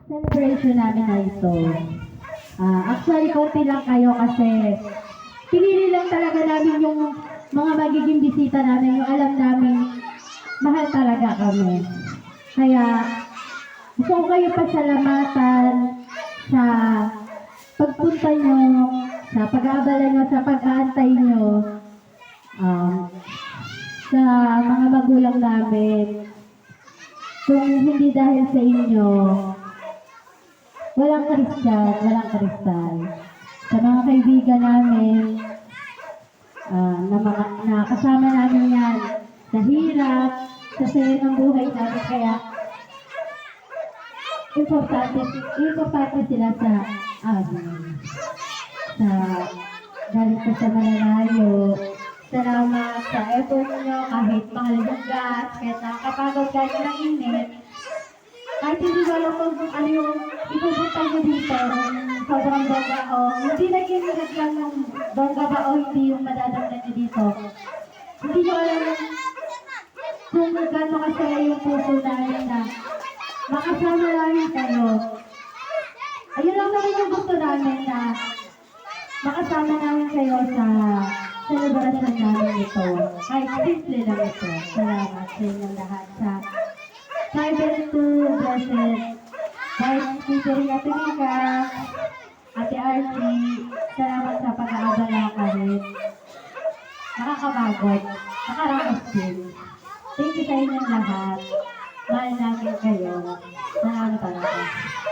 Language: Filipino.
celebration namin na ito. Actually, konti lang kayo kasi pinili lang talaga namin yung mga magiging bisita namin, yung alam namin mahal talaga kami. Kaya gusto ko kayo pasalamatan sa pagpunta nyo, sa pag-aabala nyo, sa pag-aantay nyo, sa mga magulang namin. Kung hindi dahil sa inyo, walang Christian, walang kristal. Sa mga kaibigan namin, na kasama namin yan, sa hirap, sa saya ng buhay namin, kaya importante sila sa amin. Galing ko sa malalayo, salamat sa effort nyo, kahit mahal yung gas, kahit nakakapagod kahit ng init, kahit hindi ko alam kung ano yung ipupunta nyo dito, sobrang bongga o hindi naging lang ng bongga ba o hindi yung madadamnan nyo dito. Hindi nyo alam kung gano'n kasaya yung puso namin na makasama namin kayo. Ayun lang naman yung gusto namin na makasama namin kayo sa celebration namin ito. Kahit simple lang ito. Salamat sa inyong lahat sa Bible to Blessed. Kahit Peter Ate Mika, Ate Archie, salamat sa pag-aabala ka rin. Nakakabagod. Nakaraos din. Thank you sa inyong lahat. Mahal namin kayo. Salamat talaga.